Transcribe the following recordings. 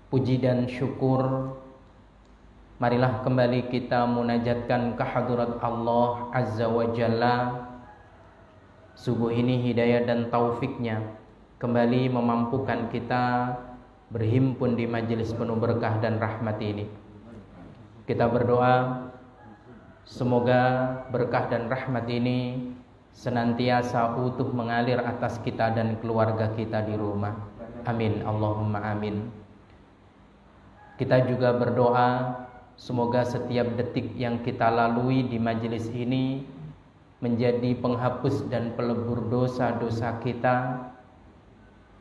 Puji dan syukur, marilah kembali kita munajatkan kehadirat Allah Azza wa Jalla. Subuh ini hidayah dan taufiknya kembali memampukan kita berhimpun di majelis penuh berkah dan rahmat ini. Kita berdoa semoga berkah dan rahmat ini senantiasa utuh mengalir atas kita dan keluarga kita di rumah. Amin, Allahumma amin. Kita juga berdoa semoga setiap detik yang kita lalui di majelis ini menjadi penghapus dan pelebur dosa-dosa kita.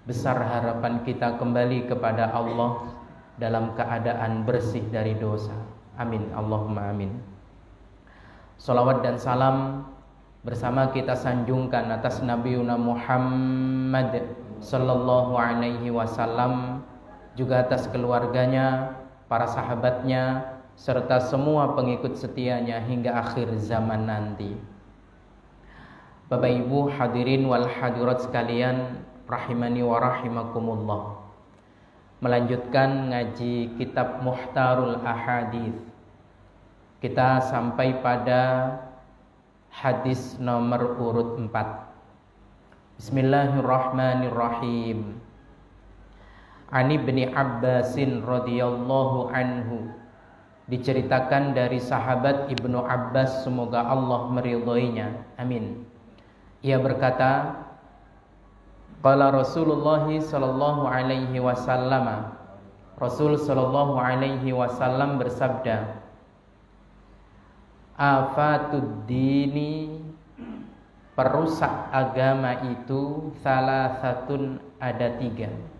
Besar harapan kita kembali kepada Allah dalam keadaan bersih dari dosa. Amin, Allahumma amin. Salawat dan salam bersama kita sanjungkan atas Nabi Muhammad sallallahu alaihi wasallam, juga atas keluarganya, para sahabatnya, serta semua pengikut setianya hingga akhir zaman nanti. Bapak Ibu hadirin wal hadirat sekalian, rahimani wa rahimakumullah. Melanjutkan ngaji kitab Muhtarul Ahadits. Kita sampai pada hadis nomor urut 4. Bismillahirrahmanirrahim. Ani bin Abbasin radhiyallahu anhu, diceritakan dari sahabat Ibnu Abbas, semoga Allah meridhoinya, amin. Ia berkata, qala Rasulullah sallallahu alaihi wasallam, Rasul sallallahu alaihi wasallam bersabda, afatud dini, perusak agama itu salasatun, ada 3.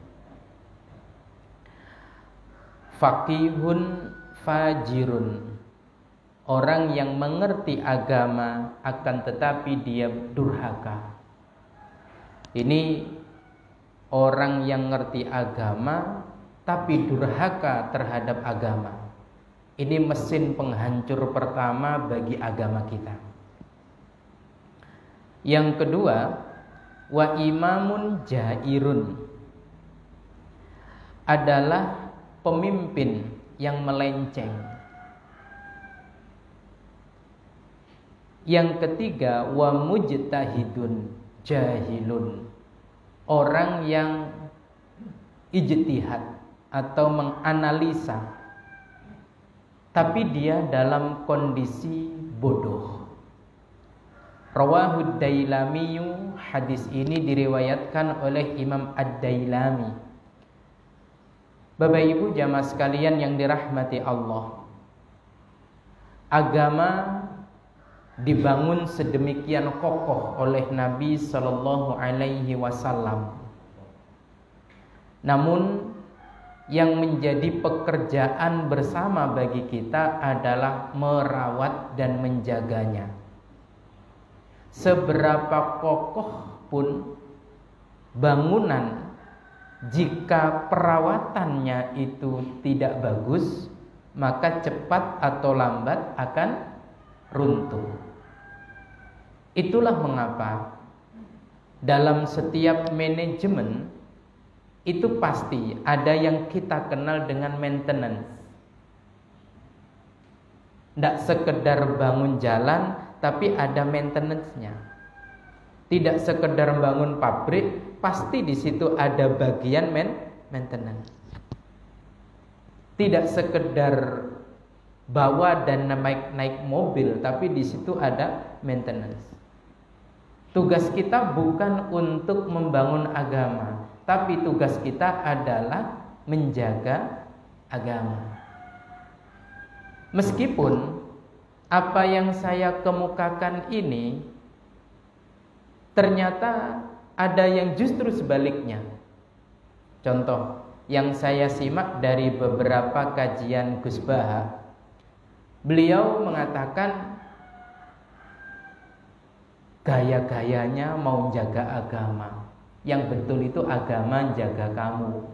Faqihun fajirun, orang yang mengerti agama akan tetapi dia durhaka. Ini orang yang ngerti agama tapi durhaka terhadap agama. Ini mesin penghancur pertama bagi agama kita. Yang kedua, wa imamun jairun, adalah pemimpin yang melenceng. Yang ketiga, wa mujtahidun jahilun, orang yang ijtihad atau menganalisa tapi dia dalam kondisi bodoh. Rawahud Dailamiyu, hadis ini diriwayatkan oleh Imam Ad-Dailami. Bapak Ibu jamaah sekalian yang dirahmati Allah, agama dibangun sedemikian kokoh oleh Nabi sallallahu alaihi wasallam. Namun yang menjadi pekerjaan bersama bagi kita adalah merawat dan menjaganya. Seberapa kokoh pun bangunan, jika perawatannya itu tidak bagus, maka cepat atau lambat akan runtuh. Itulah mengapa dalam setiap manajemen itu pasti ada yang kita kenal dengan maintenance. Tidak sekedar bangun jalan, tapi ada maintenance-nya. Tidak sekedar bangun pabrik, pasti di situ ada bagian maintenance. Tidak sekedar bawa dan naik mobil, tapi di situ ada maintenance. Tugas kita bukan untuk membangun agama, tapi tugas kita adalah menjaga agama. Meskipun apa yang saya kemukakan ini ternyata ada yang justru sebaliknya. Contoh yang saya simak dari beberapa kajian Gus Baha, beliau mengatakan gaya-gayanya mau jaga agama. Yang betul itu agama jaga kamu.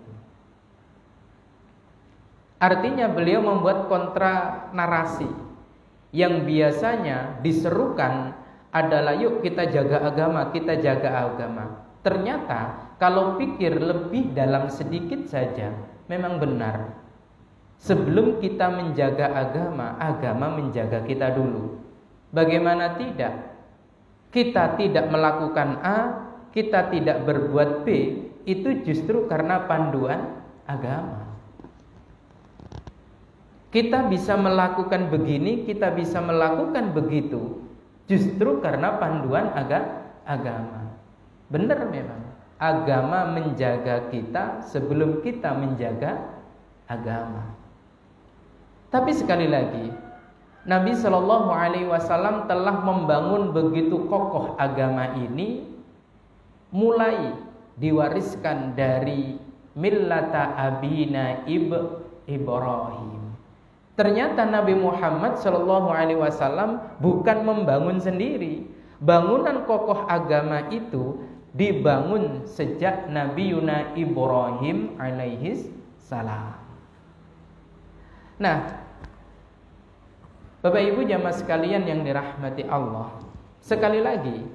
Artinya beliau membuat kontra narasi yang biasanya diserukan adalah yuk kita jaga agama, kita jaga agama. Ternyata kalau pikir lebih dalam sedikit saja, memang benar. Sebelum kita menjaga agama, agama menjaga kita dulu. Bagaimana tidak? Kita tidak melakukan A, kita tidak berbuat B, itu justru karena panduan agama. Kita bisa melakukan begini, kita bisa melakukan begitu, justru karena panduan agama. Benar memang. Agama menjaga kita sebelum kita menjaga agama. Tapi sekali lagi, Nabi Shallallahu Alaihi Wasallam telah membangun begitu kokoh agama ini, mulai diwariskan dari millata abina Ibrahim. Ternyata Nabi Muhammad Shallallahu Alaihi Wasallam bukan membangun sendiri. Bangunan kokoh agama itu dibangun sejak Nabi Yuna Ibrahim alaihis salam. Nah, Bapak Ibu jamaah sekalian yang dirahmati Allah, sekali lagi,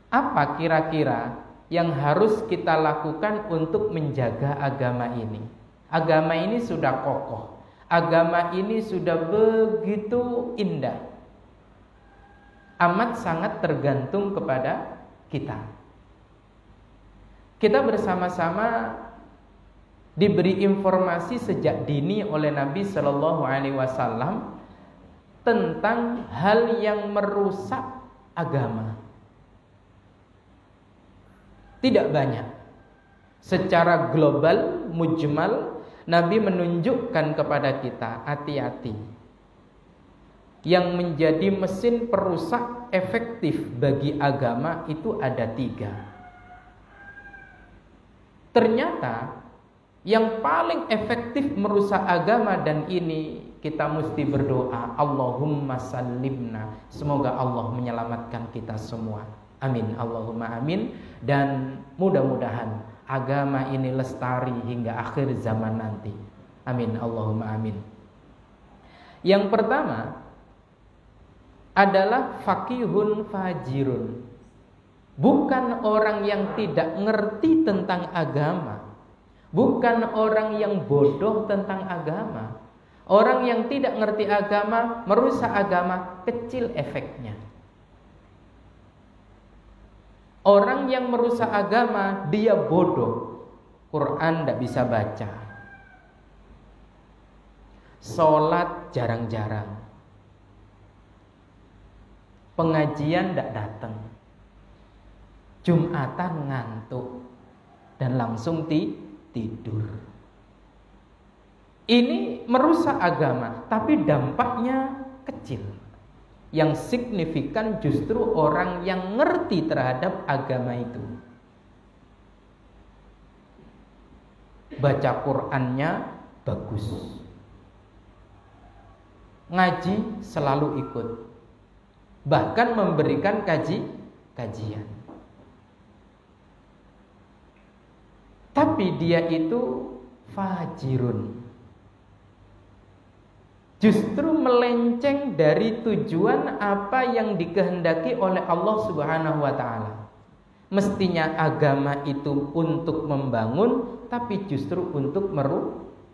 apa kira-kira yang harus kita lakukan untuk menjaga agama ini? Agama ini sudah kokoh, agama ini sudah begitu indah, amat sangat tergantung kepada kita. Kita bersama-sama diberi informasi sejak dini oleh Nabi Shallallahu Alaihi Wasallam tentang hal yang merusak agama. Tidak banyak. Secara global, mujmal, Nabi menunjukkan kepada kita, hati-hati. Yang menjadi mesin perusak efektif bagi agama itu ada 3. Ternyata yang paling efektif merusak agama, dan ini kita mesti berdoa, Allahumma sallimna, semoga Allah menyelamatkan kita semua. Amin, Allahumma amin. Dan mudah-mudahan agama ini lestari hingga akhir zaman nanti. Amin, Allahumma amin. Yang pertama adalah faqihun fajirun. Bukan orang yang tidak ngerti tentang agama, bukan orang yang bodoh tentang agama. Orang yang tidak ngerti agama, merusak agama, kecil efeknya. Orang yang merusak agama, dia bodoh. Quran tidak bisa baca, sholat jarang-jarang, pengajian tidak datang, Jumatan ngantuk, dan langsung tidur. Ini merusak agama, tapi dampaknya kecil. Yang signifikan justru orang yang ngerti terhadap agama itu. Baca Qur'annya bagus, ngaji selalu ikut, bahkan memberikan kajian. Tapi dia itu fajirun, justru melenceng dari tujuan apa yang dikehendaki oleh Allah Subhanahu wa ta'ala. Mestinya agama itu untuk membangun, tapi justru untuk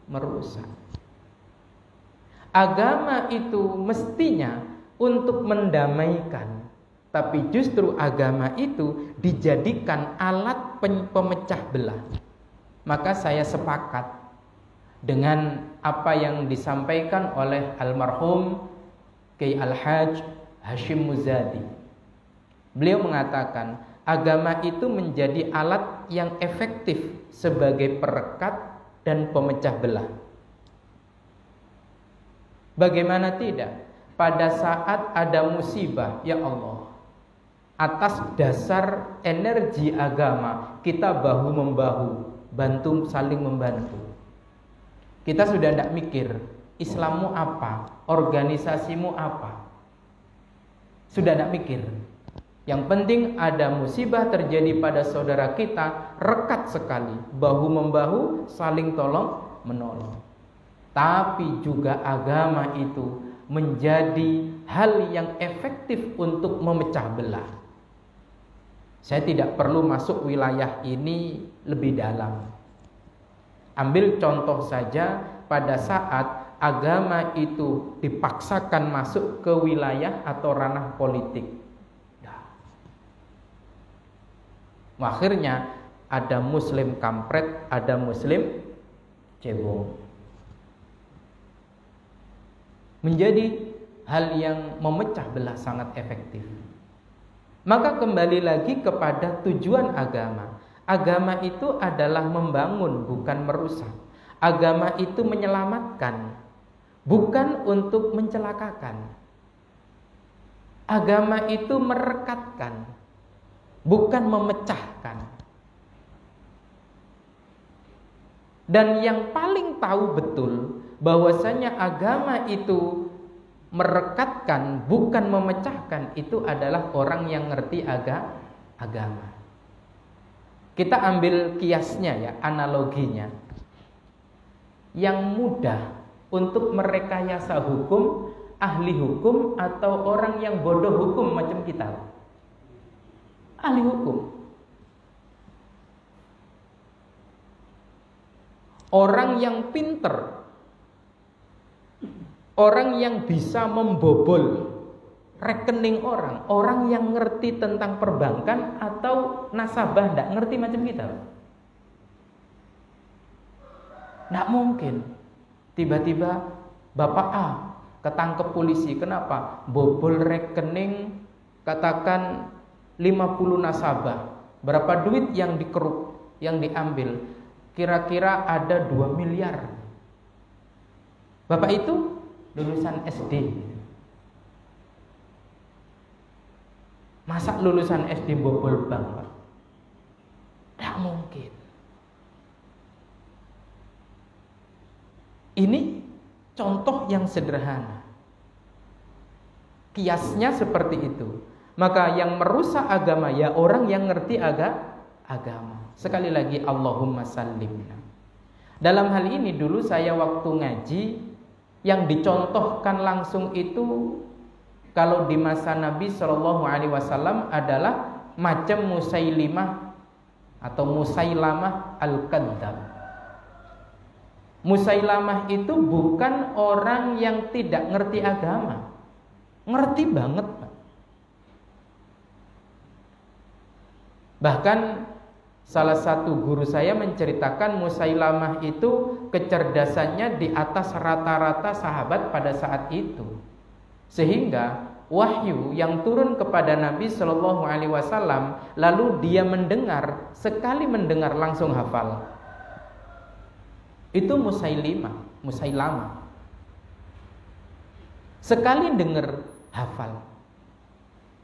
merusak. Agama itu mestinya untuk mendamaikan, tapi justru agama itu dijadikan alat pemecah belah. Maka saya sepakat dengan apa yang disampaikan oleh almarhum Kiai Al-Hajj Hashim Muzadi. Beliau mengatakan agama itu menjadi alat yang efektif sebagai perekat dan pemecah belah. Bagaimana tidak? Pada saat ada musibah, ya Allah, atas dasar energi agama kita bahu-membahu, saling membantu. Kita sudah tidak mikir Islammu apa, organisasimu apa, sudah tidak mikir. Yang penting ada musibah terjadi pada saudara kita, rekat sekali, bahu-membahu, saling tolong menolong. Tapi juga agama itu menjadi hal yang efektif untuk memecah belah. Saya tidak perlu masuk wilayah ini lebih dalam. Ambil contoh saja pada saat agama itu dipaksakan masuk ke wilayah atau ranah politik. Akhirnya ada muslim kampret, ada muslim cebong. Menjadi hal yang memecah belah sangat efektif. Maka kembali lagi kepada tujuan agama. Agama itu adalah membangun, bukan merusak. Agama itu menyelamatkan, bukan untuk mencelakakan. Agama itu merekatkan, bukan memecahkan. Dan yang paling tahu betul bahwasanya agama itu merekatkan, bukan memecahkan, itu adalah orang yang ngerti agama. Kita ambil kiasnya ya, analoginya. Yang mudah untuk merekayasa hukum, ahli hukum atau orang yang bodoh hukum macam kita? Ahli hukum. Orang yang pinter, orang yang bisa membobol rekening orang, orang yang ngerti tentang perbankan atau nasabah, tidak ngerti macam kita. Tidak mungkin tiba-tiba Bapak A ketangkep polisi. Kenapa? Bobol rekening katakan 50 nasabah. Berapa duit yang dikeruk, yang diambil? Kira-kira ada 2 miliar. Bapak itu lulusan SD. Masa lulusan SD bobol bank, Pak? Tidak mungkin. Ini contoh yang sederhana. Kiasnya seperti itu. Maka yang merusak agama ya orang yang ngerti agama. Sekali lagi Allahumma sallimna. Dalam hal ini dulu saya waktu ngaji, yang dicontohkan langsung itu kalau di masa Nabi SAW adalah macam Musailimah atau Musailamah Al-Kadzdzab. Musailamah itu bukan orang yang tidak ngerti agama. Ngerti banget, Pak. Bahkan salah satu guru saya menceritakan Musailamah itu kecerdasannya di atas rata-rata sahabat pada saat itu. Sehingga wahyu yang turun kepada Nabi SAW, lalu dia mendengar, sekali mendengar langsung hafal. Itu Musailamah. Sekali dengar hafal.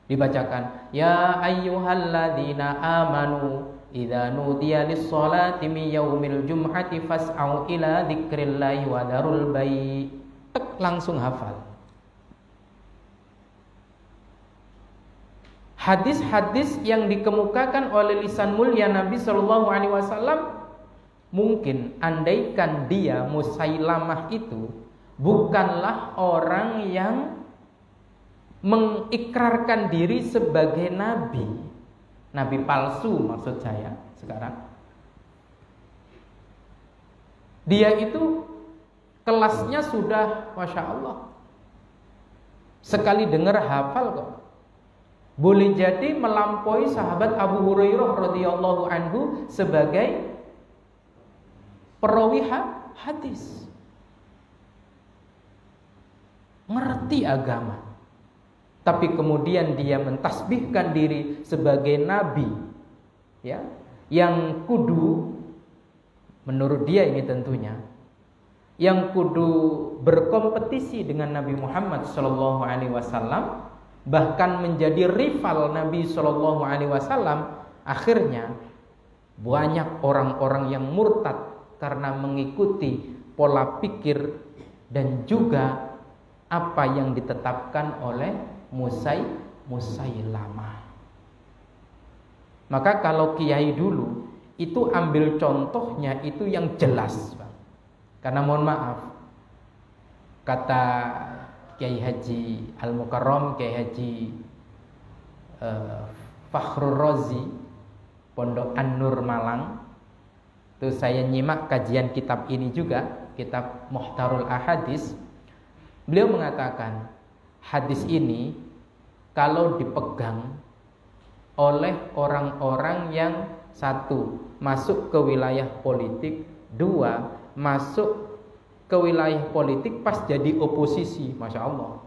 Dibacakan, ya ayyuhalladzina amanu idza nudiya lis-sholati min yaumil jum'ati fas'au ila dzikrillahi wa darul bai'. Langsung hafal. Hadis-hadis yang dikemukakan oleh lisan mulia Nabi SAW, mungkin andaikan dia Musailamah itu bukanlah orang yang mengikrarkan diri sebagai nabi, nabi palsu maksud saya sekarang. Dia itu kelasnya sudah Masya Allah, sekali dengar hafal kok. Boleh jadi melampaui sahabat Abu Hurairah radhiyallahu anhu sebagai perawi hadis. Ngerti agama, tapi kemudian dia mentasbihkan diri sebagai nabi, ya, yang kudu, menurut dia ini tentunya, yang kudu berkompetisi dengan Nabi Muhammad SAW, bahkan menjadi rival Nabi SAW. Akhirnya banyak orang-orang yang murtad karena mengikuti pola pikir dan juga apa yang ditetapkan oleh Musailamah. Maka kalau kiai dulu itu ambil contohnya itu yang jelas, Bang. Karena mohon maaf, kata Kiai Haji Al-Mukarram, Kiai Haji Fakhrur Razi, Pondok An-Nur Malang, Itu saya nyimak kajian kitab ini juga, kitab Muhtarul Ahadits. Beliau mengatakan hadis ini kalau dipegang oleh orang-orang yang satu, masuk ke wilayah politik, dua, masuk ke wilayah politik pas jadi oposisi, Masya Allah,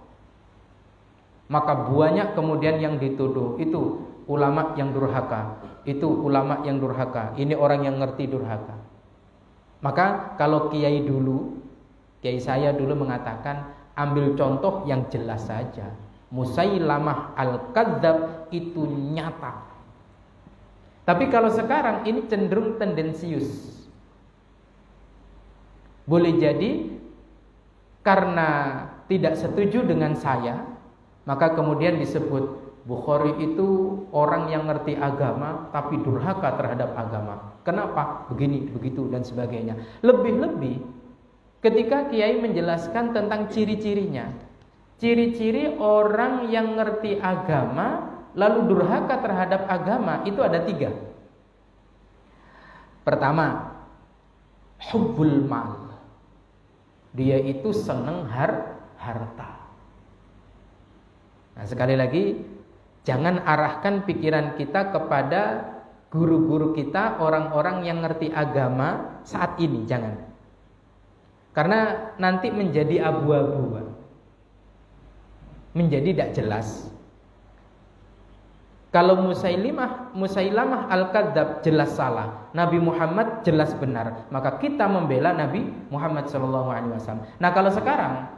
maka banyak kemudian yang dituduh, itu ulama yang durhaka, itu ulama yang durhaka, ini orang yang ngerti durhaka. Maka kalau kiai saya dulu mengatakan, ambil contoh yang jelas saja. Musailamah al-Kadzdzab itu nyata. Tapi kalau sekarang ini cenderung tendensius. Boleh jadi karena tidak setuju dengan saya, maka kemudian disebut Bukhari itu orang yang ngerti agama tapi durhaka terhadap agama. Kenapa? Begini, begitu dan sebagainya. Lebih-lebih ketika kiai menjelaskan tentang ciri-cirinya. Ciri-ciri orang yang ngerti agama lalu durhaka terhadap agama itu ada 3. Pertama, hubbul mal. Dia itu seneng harta. Nah, sekali lagi, jangan arahkan pikiran kita kepada guru-guru kita, orang-orang yang ngerti agama saat ini, jangan. Karena nanti menjadi abu-abu, menjadi tidak jelas. Kalau Musailamah al-Kadzdzab jelas salah, Nabi Muhammad jelas benar, maka kita membela Nabi Muhammad SAW. Nah, kalau sekarang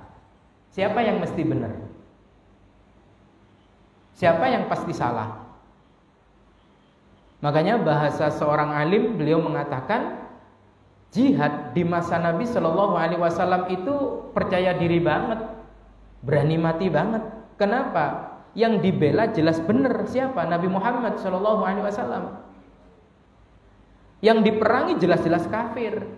siapa yang mesti benar? Siapa yang pasti salah? Makanya bahasa seorang alim, beliau mengatakan jihad di masa Nabi SAW itu percaya diri banget, berani mati banget. Kenapa? Yang dibela jelas benar siapa? Nabi Muhammad SAW. Yang diperangi jelas-jelas kafir.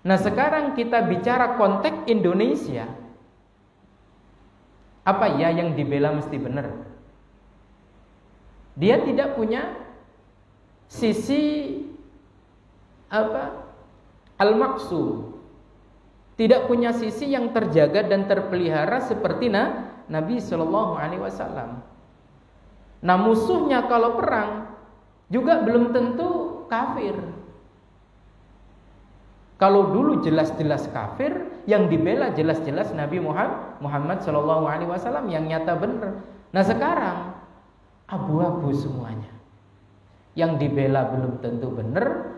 Nah, sekarang kita bicara konteks Indonesia. Apa ya yang dibela mesti benar? Dia tidak punya sisi al-maqsum. Tidak punya sisi yang terjaga dan terpelihara seperti Nabi SAW. Nah, musuhnya kalau perang juga belum tentu kafir. Kalau dulu jelas-jelas kafir, yang dibela jelas-jelas Nabi Muhammad SAW yang nyata benar. Nah, sekarang abu-abu semuanya. Yang dibela belum tentu benar,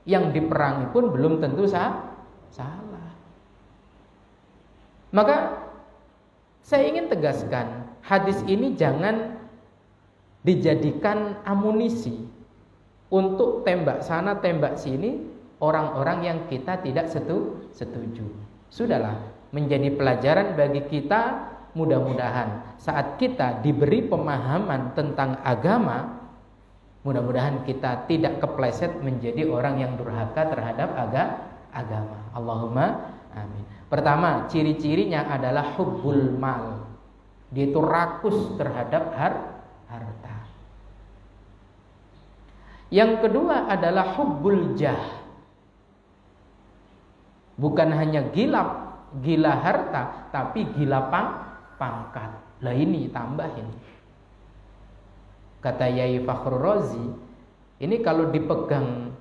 yang diperangi pun belum tentu salah. Maka saya ingin tegaskan, hadis ini jangan dijadikan amunisi untuk tembak sana tembak sini orang-orang yang kita tidak setuju. Sudahlah, menjadi pelajaran bagi kita, mudah-mudahan saat kita diberi pemahaman tentang agama, mudah-mudahan kita tidak kepleset menjadi orang yang durhaka terhadap agama. Allahumma amin. Pertama, ciri-cirinya adalah hubbul mal. Dia itu rakus terhadap harta. Yang kedua adalah hubbul jah. Bukan hanya gila harta, tapi gila pangkat. Lah ini tambahin. Kata Yai Fakhrul Razi, ini kalau dipegang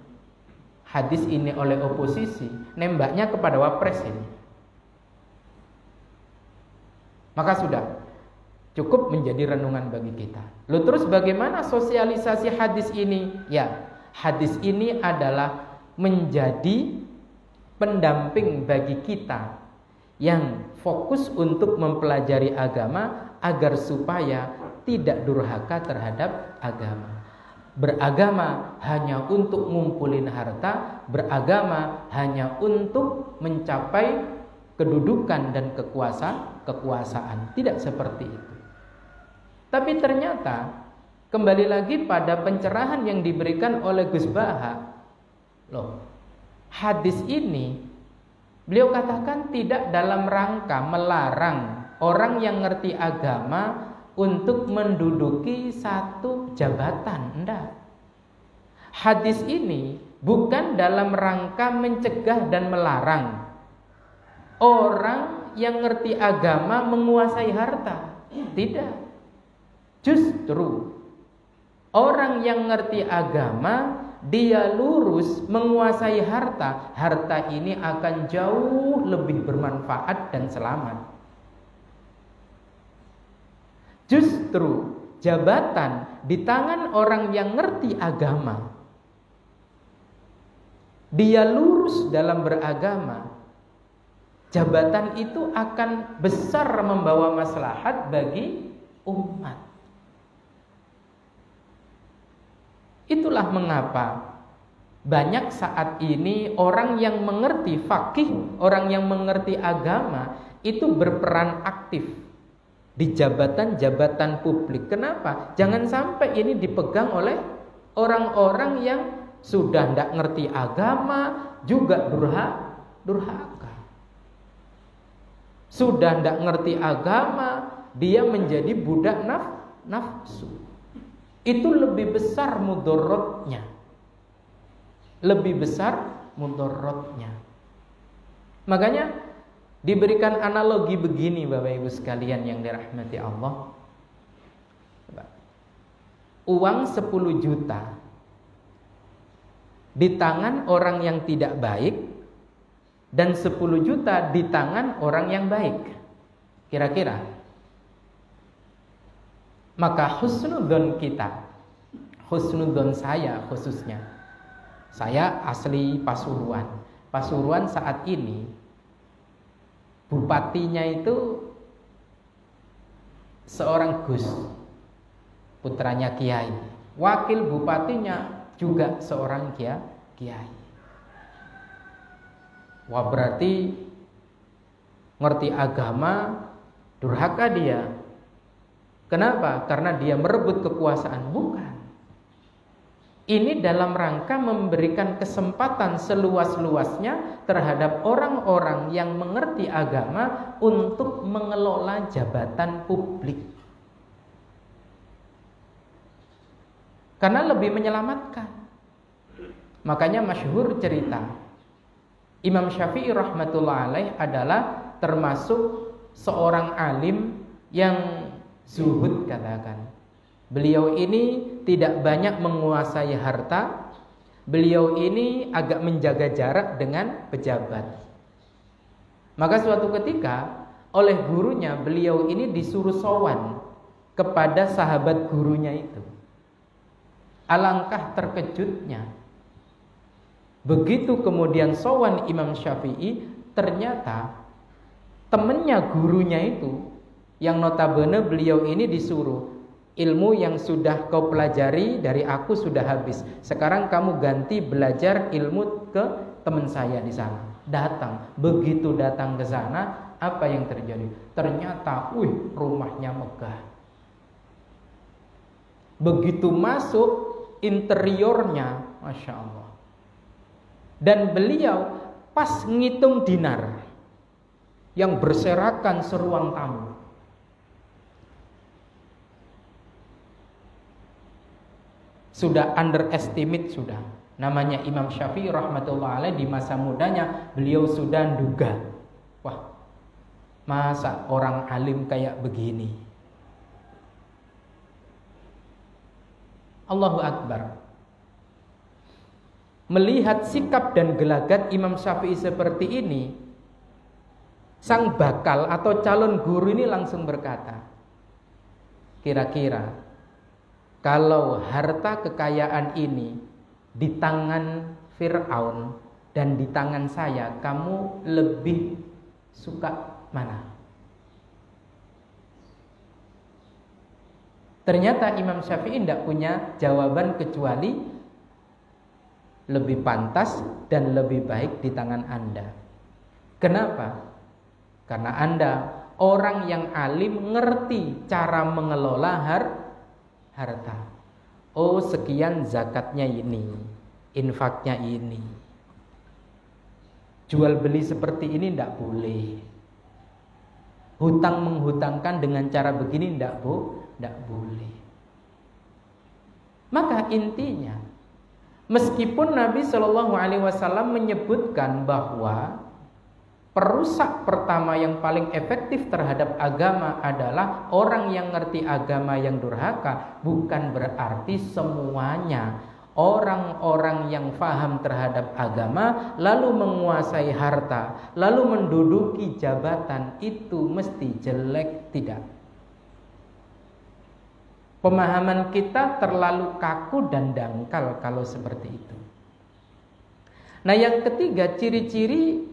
hadis ini oleh oposisi, nembaknya kepada wapres ini. Maka sudah cukup menjadi renungan bagi kita. Lalu terus bagaimana sosialisasi hadis ini? Ya, hadis ini adalah menjadi pendamping bagi kita yang fokus untuk mempelajari agama agar supaya tidak durhaka terhadap agama. Beragama hanya untuk ngumpulin harta, beragama hanya untuk mencapai kedudukan dan kekuasaan. Tidak seperti itu. Tapi ternyata kembali lagi pada pencerahan yang diberikan oleh Gus Baha. Loh, hadis ini beliau katakan tidak dalam rangka melarang orang yang ngerti agama untuk menduduki satu jabatan. Enggak. Hadis ini bukan dalam rangka mencegah dan melarang orang yang ngerti agama menguasai harta. Tidak. Justru orang yang ngerti agama, dia lurus menguasai harta, harta ini akan jauh lebih bermanfaat dan selamat. Justru jabatan di tangan orang yang ngerti agama, dia lurus dalam beragama, jabatan itu akan besar membawa maslahat bagi umat. Itulah mengapa banyak saat ini orang yang mengerti fakih, orang yang mengerti agama itu berperan aktif di jabatan-jabatan publik. Kenapa? Jangan sampai ini dipegang oleh orang-orang yang sudah tidak ngerti agama, juga durhaka. Sudah tidak ngerti agama, dia menjadi budak nafsu. Itu lebih besar mudorotnya. Lebih besar mudorotnya. Makanya diberikan analogi begini Bapak Ibu sekalian yang dirahmati Allah. Uang 10 juta di tangan orang yang tidak baik dan 10 juta di tangan orang yang baik. Kira-kira maka husnudzon kita, husnudzon saya khususnya, saya asli Pasuruan. Pasuruan saat ini bupatinya itu seorang Gus, putranya Kiai. Wakil bupatinya juga seorang Kiai. Wah, berarti ngerti agama, durhaka dia. Kenapa? Karena dia merebut kekuasaan? Bukan. Ini dalam rangka memberikan kesempatan seluas-luasnya terhadap orang-orang yang mengerti agama untuk mengelola jabatan publik. Karena lebih menyelamatkan. Makanya masyhur cerita Imam Syafi'i rahmatullah alaih adalah termasuk seorang alim yang zuhud, katakan. Beliau ini tidak banyak menguasai harta. Beliau ini agak menjaga jarak dengan pejabat. Maka suatu ketika oleh gurunya beliau ini disuruh sowan kepada sahabat gurunya itu. Alangkah terkejutnya. Begitu kemudian sowan Imam Syafi'i, ternyata temannya gurunya itu, yang notabene beliau ini disuruh, ilmu yang sudah kau pelajari dari aku sudah habis. Sekarang kamu ganti belajar ilmu ke teman saya di sana. Datang. Begitu datang ke sana, apa yang terjadi? Ternyata, rumahnya megah. Begitu masuk, interiornya, Masya Allah. Dan beliau pas ngitung dinar yang berserakan seruang tamu. Sudah underestimate sudah. Namanya Imam Syafi'i rahmatullah alaih, di masa mudanya beliau sudah duga, wah, masa orang alim kayak begini. Allahu Akbar. Melihat sikap dan gelagat Imam Syafi'i seperti ini, sang bakal atau calon guru ini langsung berkata, kira-kira kalau harta kekayaan ini di tangan Fir'aun dan di tangan saya, kamu lebih suka mana? Ternyata Imam Syafi'i tidak punya jawaban kecuali lebih pantas dan lebih baik di tangan Anda. Kenapa? Karena Anda orang yang alim, ngerti cara mengelola harta. Oh, sekian zakatnya ini, infaknya ini. Jual beli seperti ini tidak boleh. Hutang menghutangkan dengan cara begini tidak boleh. Maka intinya, Meskipun Nabi Shallallahu Alaihi Wasallam menyebutkan bahwa perusak pertama yang paling efektif terhadap agama adalah orang yang ngerti agama yang durhaka, bukan berarti semuanya orang-orang yang faham terhadap agama lalu menguasai harta, lalu menduduki jabatan itu mesti jelek, tidak. Pemahaman kita terlalu kaku dan dangkal kalau seperti itu. Nah, yang ketiga, ciri-ciri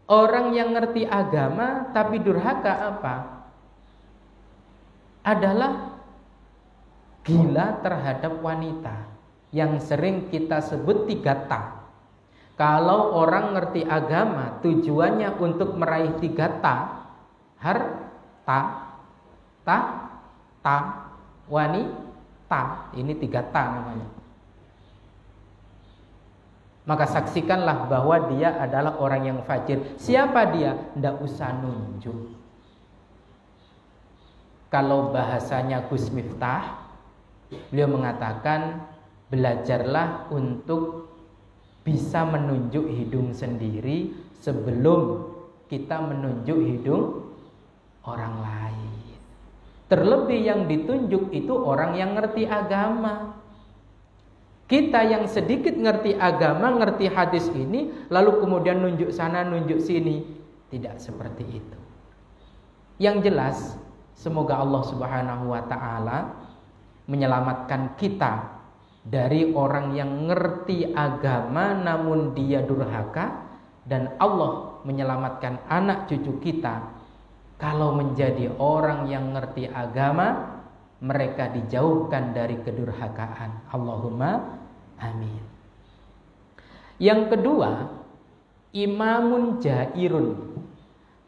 orang yang ngerti agama tapi durhaka apa? Adalah gila terhadap wanita, yang sering kita sebut 3 Kalau orang ngerti agama tujuannya untuk meraih 3 harta, wanita, ini 3 namanya. Maka saksikanlah bahwa dia adalah orang yang fajir. Siapa dia? Nggak usah nunjuk. Kalau bahasanya Gus Miftah, beliau mengatakan, belajarlah untuk bisa menunjuk hidung sendiri sebelum kita menunjuk hidung orang lain. Terlebih yang ditunjuk itu orang yang ngerti agama. Kita yang sedikit ngerti agama, ngerti hadis ini, lalu kemudian nunjuk sana, nunjuk sini. Tidak seperti itu. Yang jelas, semoga Allah Subhanahu wa ta'ala menyelamatkan kita dari orang yang ngerti agama namun dia durhaka, dan Allah menyelamatkan anak cucu kita kalau menjadi orang yang ngerti agama, mereka dijauhkan dari kedurhakaan. Allahumma amin. Yang kedua, imamun jairun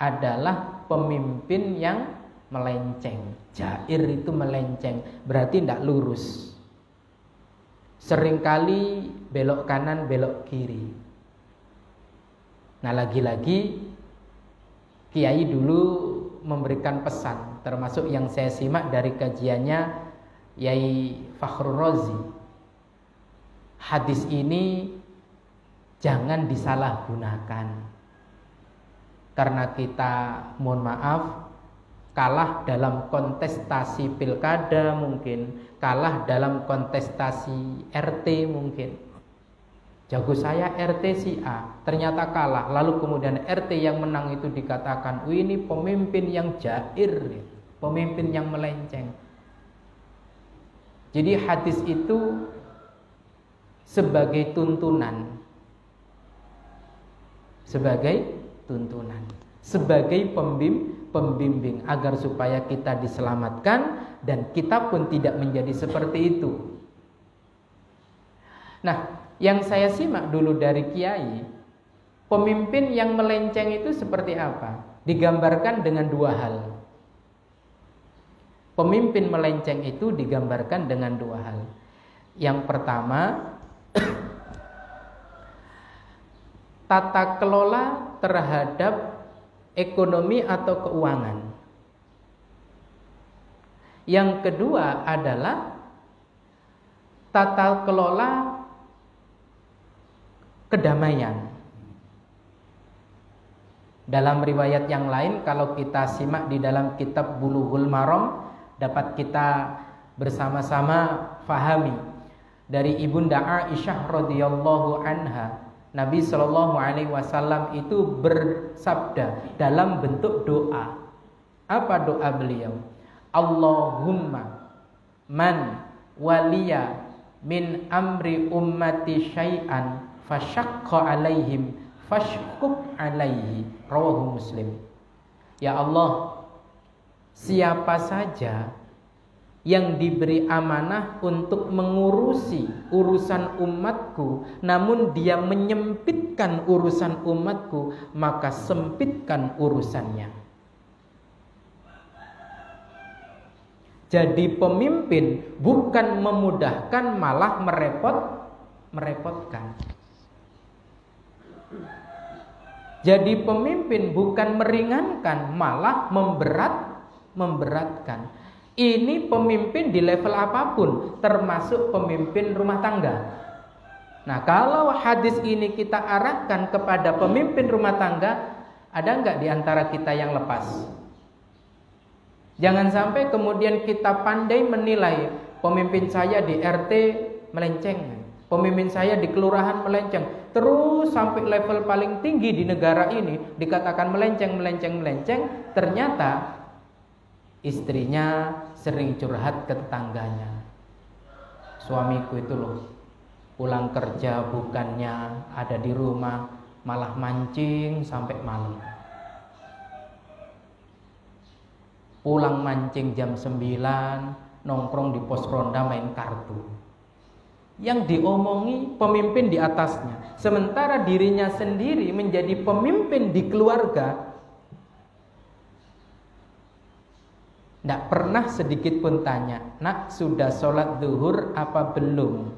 adalah pemimpin yang melenceng. Jair itu melenceng, berarti tidak lurus. Seringkali belok kanan, belok kiri. Nah, lagi-lagi kiai dulu memberikan pesan, termasuk yang saya simak dari kajiannya Yai Fakhrul Razi. Hadis ini jangan disalahgunakan, karena kita, mohon maaf, kalah dalam kontestasi pilkada mungkin, kalah dalam kontestasi RT mungkin. Jago saya RT si A, ternyata kalah. Lalu kemudian RT yang menang itu dikatakan, ini pemimpin yang jair, pemimpin yang melenceng. Jadi hadis itu sebagai tuntunan, sebagai pembimbing agar supaya kita diselamatkan dan kita pun tidak menjadi seperti itu. Nah, yang saya simak dulu dari kiai, pemimpin yang melenceng itu seperti apa? Digambarkan dengan 2 hal. Pemimpin melenceng itu digambarkan dengan 2 hal. Yang pertama, tata kelola terhadap ekonomi atau keuangan. Yang kedua adalah tata kelola kedamaian. Dalam riwayat yang lain, kalau kita simak di dalam kitab Bulughul Maram, dapat kita bersama-sama fahami dari Ibunda Aisyah radhiyallahu anha, Nabi Shallallahu Alaihi Wasallam itu bersabda dalam bentuk doa. Apa doa beliau? Allahumma man waliya min amri ummati syai'an fasyaqqa alaihim fashquq alaihi. Rawahu Muslim. Ya Allah, siapa saja yang diberi amanah untuk mengurusi urusan umatku, namun dia menyempitkan urusan umatku, maka sempitkan urusannya. Jadi pemimpin bukan memudahkan, malah merepotkan. Jadi pemimpin bukan meringankan, malah memberatkan. Ini pemimpin di level apapun, termasuk pemimpin rumah tangga. Nah, kalau hadis ini kita arahkan kepada pemimpin rumah tangga, ada nggak di antara kita yang lepas? Jangan sampai kemudian kita pandai menilai pemimpin saya di RT melenceng, pemimpin saya di kelurahan melenceng, terus sampai level paling tinggi di negara ini dikatakan melenceng. Ternyata istrinya sering curhat ke tetangganya. Suamiku itu loh, pulang kerja bukannya ada di rumah, malah mancing sampai malam. Pulang mancing jam 9, nongkrong di pos ronda main kartu. Yang diomongi pemimpin di atasnya, sementara dirinya sendiri menjadi pemimpin di keluarga, tidak pernah sedikit pun tanya, nak sudah sholat zuhur apa belum?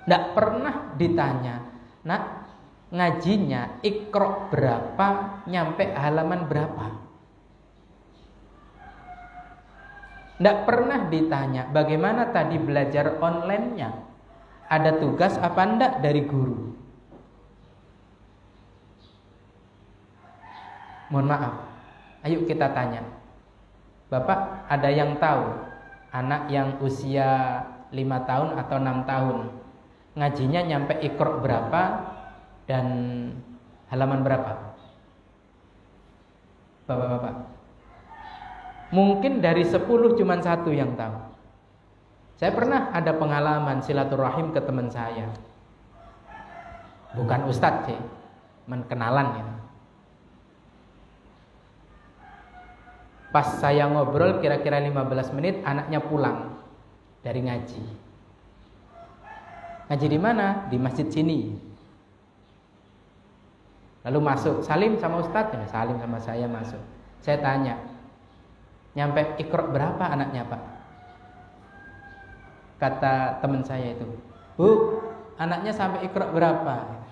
Tidak pernah ditanya, nak ngajinya Iqra berapa, nyampe halaman berapa? Tidak pernah ditanya bagaimana tadi belajar online-nya, ada tugas apa enggak dari guru. Mohon maaf, ayo kita tanya, Bapak ada yang tahu anak yang usia 5 tahun atau 6 tahun ngajinya nyampe Iqra berapa dan halaman berapa? Bapak-bapak, mungkin dari 10 cuma 1 yang tahu. Saya pernah ada pengalaman silaturahim ke teman saya, bukan ustadz sih, kenalan ya. Pas saya ngobrol kira-kira 15 menit, anaknya pulang dari ngaji. Ngaji di mana? Di masjid sini. Lalu masuk, salim sama ustadz, salim sama saya, masuk. Saya tanya, nyampe Iqra berapa anaknya Pak? Kata teman saya itu, Bu, anaknya sampai Iqra berapa?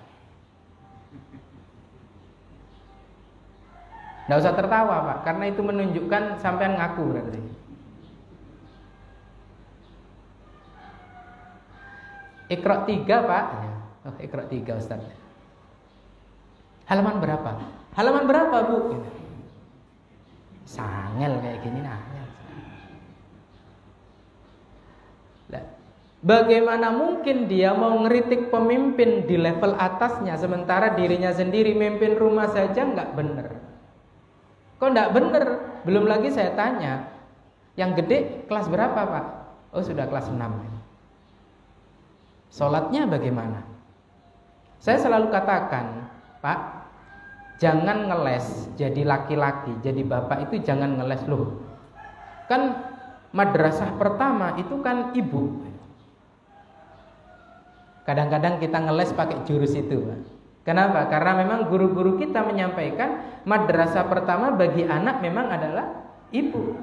Nggak usah tertawa Pak, karena itu menunjukkan sampean ngaku berarti. Iqra 3 Pak. Oh, Iqra 3 Ustaz. Halaman berapa? Halaman berapa Bu? Sangel kayak gini nanya. Bagaimana mungkin dia mau ngeritik pemimpin di level atasnya, sementara dirinya sendiri mimpin rumah saja nggak bener. Kok nggak bener? Belum lagi saya tanya, yang gede kelas berapa Pak? Oh sudah kelas 6. Sholatnya bagaimana? Saya selalu katakan, Pak, jangan ngeles jadi laki-laki, jadi bapak itu jangan ngeles loh. Kan madrasah pertama itu kan ibu. Kadang-kadang kita ngeles pakai jurus itu, Pak. Kenapa? Karena memang guru-guru kita menyampaikan madrasah pertama bagi anak memang adalah ibu.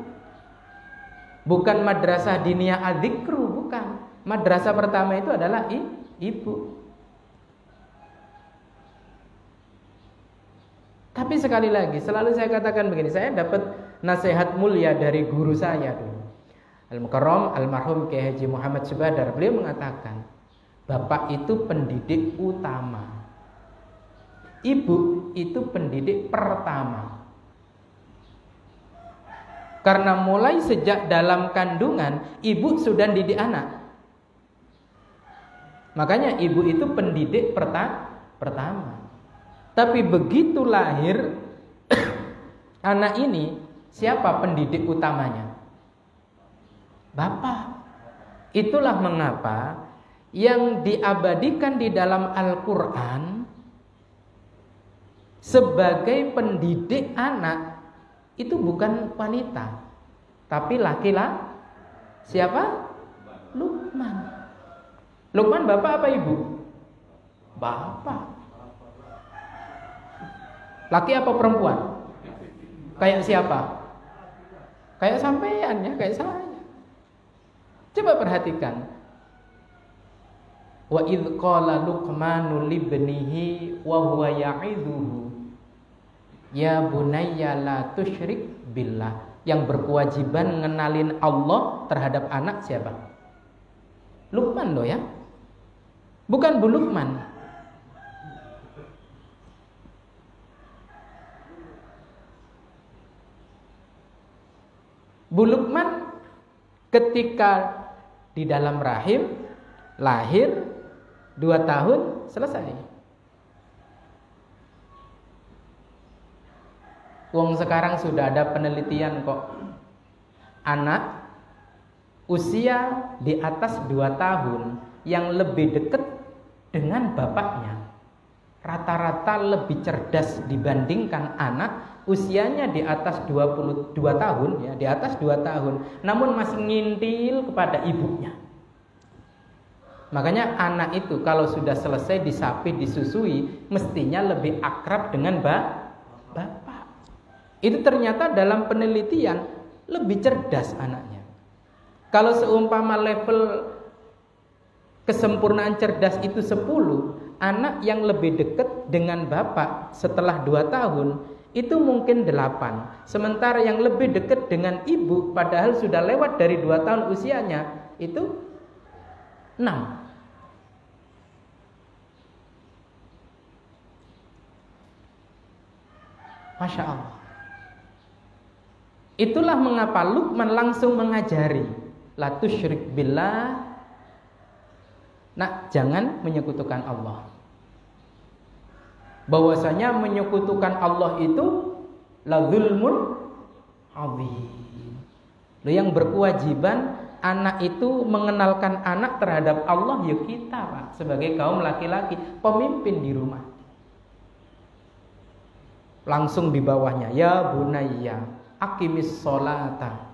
Bukan madrasah diniyah adzikru, bukan. Madrasah pertama itu adalah ibu. Tapi sekali lagi, selalu saya katakan begini, saya dapat nasihat mulia dari guru saya dulu, Al-Mukarram Almarhum Kiai Haji Muhammad Subadar. Beliau mengatakan, bapak itu pendidik utama, ibu itu pendidik pertama. Karena mulai sejak dalam kandungan, ibu sudah didik anak. Makanya ibu itu pendidik pertama. Tapi begitu lahir anak ini, siapa pendidik utamanya? Bapak. Itulah mengapa yang diabadikan di dalam Al-Quran sebagai pendidik anak itu bukan wanita, tapi laki-laki. Siapa? Luqman. Luqman bapak apa ibu? Bapak. Laki apa perempuan? Kayak siapa? Kayak sampean ya, kayak saya. Coba perhatikan. Wa idz qala Luqmanu libnihi wa huwa ya'idhuhu ya bunayya la tusyrik billah. Yang berkewajiban ngenalin Allah terhadap anak siapa? Luqman loh ya. bukan Bu Lukman. Bu Lukman ketika di dalam rahim lahir 2 tahun selesai. Wong sekarang sudah ada penelitian kok. Anak usia di atas 2 tahun yang lebih dekat dengan bapaknya rata-rata lebih cerdas dibandingkan anak usianya di atas 22 tahun ya, di atas 2 tahun namun masih ngintil kepada ibunya. Makanya anak itu kalau sudah selesai disapi, disusui, mestinya lebih akrab dengan bapak. Itu ternyata dalam penelitian lebih cerdas anaknya. Kalau seumpama level kesempurnaan cerdas itu 10, anak yang lebih dekat dengan bapak setelah 2 tahun itu mungkin 8. Sementara yang lebih dekat dengan ibu padahal sudah lewat dari 2 tahun usianya itu 6. Masya Allah. Itulah mengapa Luqman langsung mengajari, la tusyrik billah. Nak, jangan menyekutukan Allah. Bahwasanya menyekutukan Allah itu la zulmun adzim. Yang berkewajiban anak itu mengenalkan anak terhadap Allah ya kita, Pak, sebagai kaum laki-laki, pemimpin di rumah. Langsung di bawahnya, ya bunayya aqimis sholata.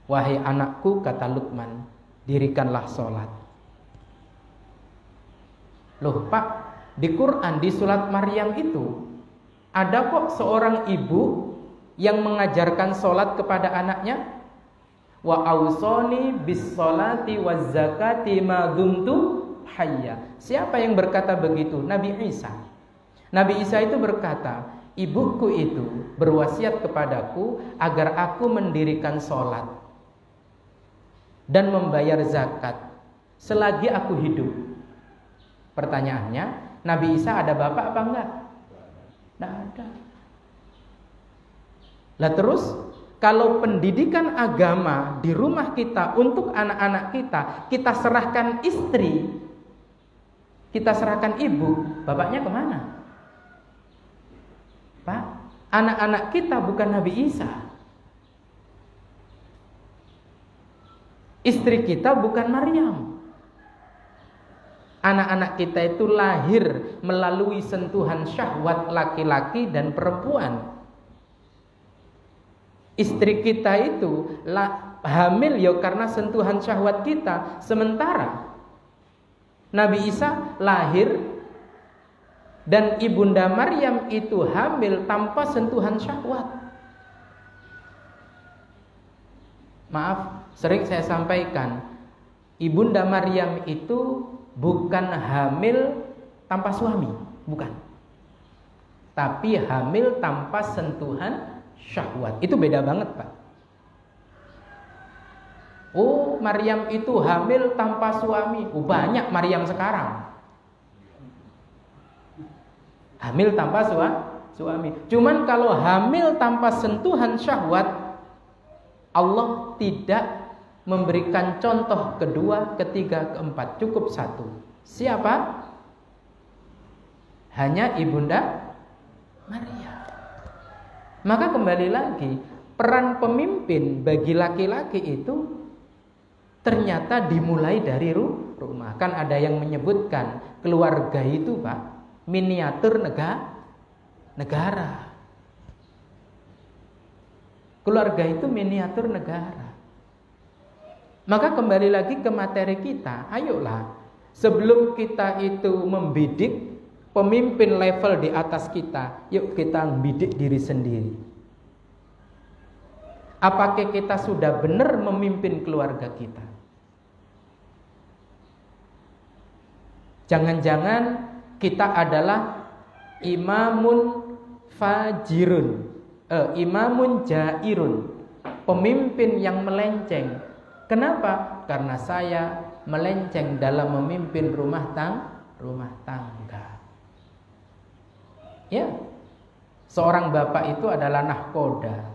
Wahai anakku, kata Luqman, dirikanlah sholat. Loh Pak, di Quran di surat Maryam itu ada kok seorang ibu yang mengajarkan sholat kepada anaknya. Wa awsoni bis sholati waz zakati ma dumtu hayya. Siapa yang berkata begitu? Nabi Isa. Nabi Isa itu berkata, ibuku itu berwasiat kepadaku agar aku mendirikan sholat dan membayar zakat selagi aku hidup. Pertanyaannya, Nabi Isa ada bapak apa enggak? Tidak ada. Lah terus, kalau pendidikan agama di rumah kita untuk anak-anak kita serahkan istri, kita serahkan ibu, bapaknya kemana? Pak, anak-anak kita bukan Nabi Isa. Istri kita bukan Maryam. Anak-anak kita itu lahir melalui sentuhan syahwat laki-laki dan perempuan. Istri kita itu hamil ya karena sentuhan syahwat kita. Sementara Nabi Isa lahir dan ibunda Maryam itu hamil tanpa sentuhan syahwat. Maaf, sering saya sampaikan, ibunda Maryam itu bukan hamil tanpa suami, bukan. Tapi hamil tanpa sentuhan syahwat. Itu beda banget, Pak. Oh, Maryam itu hamil tanpa suami. Oh, banyak Maryam sekarang hamil tanpa suami. Cuman kalau hamil tanpa sentuhan syahwat, Allah tidak memberikan contoh kedua, ketiga, keempat. Cukup satu. Siapa? Hanya ibunda Maryam. Maka kembali lagi, peran pemimpin bagi laki-laki itu ternyata dimulai dari rumah. Kan ada yang menyebutkan keluarga itu, Pak, miniatur negara. Keluarga itu miniatur negara. Maka kembali lagi ke materi kita. Ayolah, sebelum kita itu membidik pemimpin level di atas kita, yuk kita bidik diri sendiri. Apakah kita sudah benar memimpin keluarga kita? Jangan-jangan kita adalah imamun fajirun, imamun jairun, pemimpin yang melenceng. Kenapa? Karena saya melenceng dalam memimpin rumah tangga. Ya, seorang bapak itu adalah nahkoda.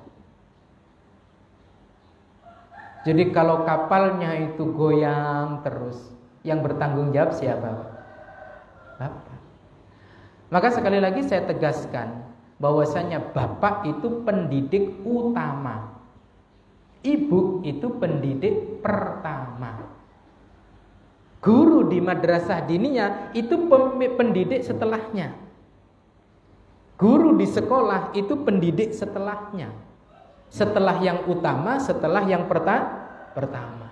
Jadi kalau kapalnya itu goyang terus, yang bertanggung jawab siapa? Bapak. Maka sekali lagi saya tegaskan bahwasanya bapak itu pendidik utama, ibu itu pendidik pertama. Guru di madrasah diniyah itu pendidik setelahnya. Guru di sekolah itu pendidik setelahnya. Setelah yang utama, setelah yang pertama.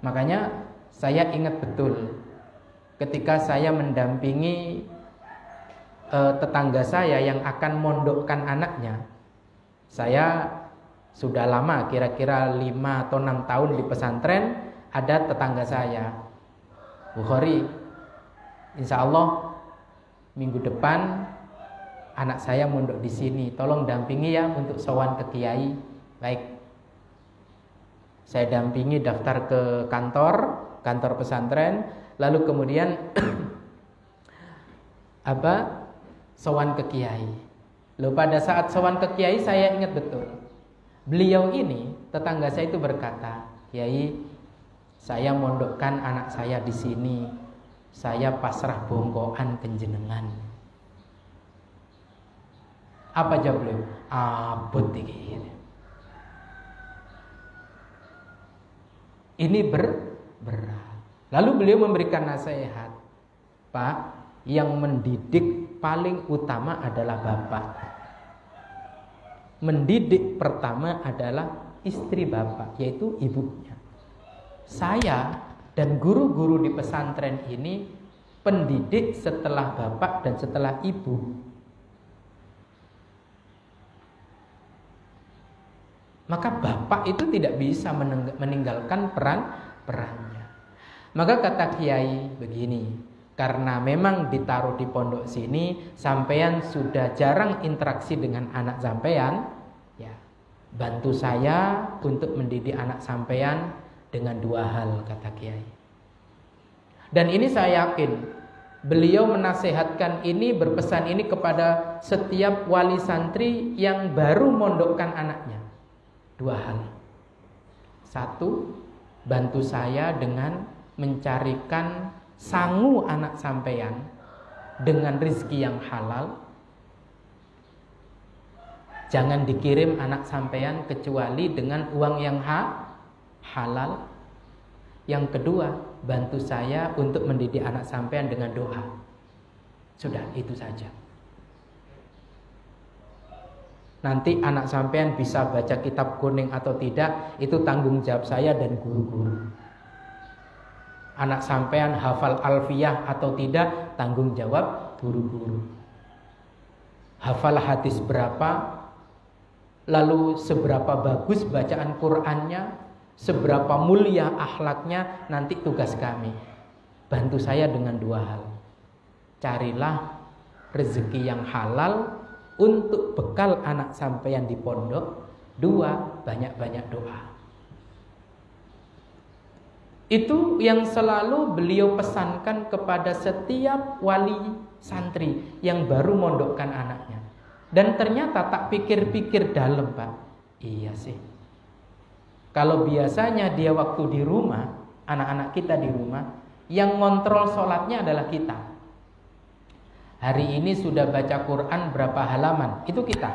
Makanya saya ingat betul ketika saya mendampingi tetangga saya yang akan mondokkan anaknya. Saya sudah lama, kira-kira 5 atau 6 tahun di pesantren. Ada tetangga saya, Bukhari, insya Allah minggu depan anak saya mondok di sini, tolong dampingi ya untuk sowan ke kiai. Baik, saya dampingi daftar ke kantor pesantren, lalu kemudian sowan ke kiai. Lalu pada saat sowan ke kiai saya ingat betul, beliau ini tetangga saya itu berkata, Kiai, saya mondokkan anak saya di sini, saya pasrah bongkoan kenjenengan. Apa jawab beliau? Abot iki. Ini berat. Lalu beliau memberikan nasihat, Pak, yang mendidik paling utama adalah bapak. Mendidik pertama adalah istri bapak, yaitu ibunya. Saya dan guru-guru di pesantren ini pendidik setelah bapak dan setelah ibu. Maka bapak itu tidak bisa meninggalkan perannya. Maka kata kiai begini, karena memang ditaruh di pondok sini, sampean sudah jarang interaksi dengan anak sampean, ya, bantu saya untuk mendidik anak sampean dengan 2 hal, kata kiai. Dan ini saya yakin beliau menasehatkan ini, berpesan ini kepada setiap wali santri yang baru mondokkan anaknya. 2 hal. 1, bantu saya dengan mencarikan sangu anak sampean dengan rezeki yang halal. Jangan dikirim anak sampean kecuali dengan uang yang halal. Yang kedua, bantu saya untuk mendidik anak sampean dengan doa. Sudah, itu saja. Nanti anak sampean bisa baca kitab kuning atau tidak, itu tanggung jawab saya dan guru-guru. Anak sampean hafal alfiyah atau tidak, tanggung jawab guru-guru. Hafal hadis berapa, lalu seberapa bagus bacaan Qur'annya, seberapa mulia akhlaknya, nanti tugas kami. Bantu saya dengan 2 hal. Carilah rezeki yang halal untuk bekal anak sampeyan di pondok. 2, banyak-banyak doa. Itu yang selalu beliau pesankan kepada setiap wali santri yang baru mondokkan anaknya. Dan ternyata tak pikir-pikir dalam, Pak. Iya sih. Kalau biasanya dia waktu di rumah, anak-anak kita di rumah, yang ngontrol sholatnya adalah kita. Hari ini sudah baca Quran berapa halaman? Itu kita.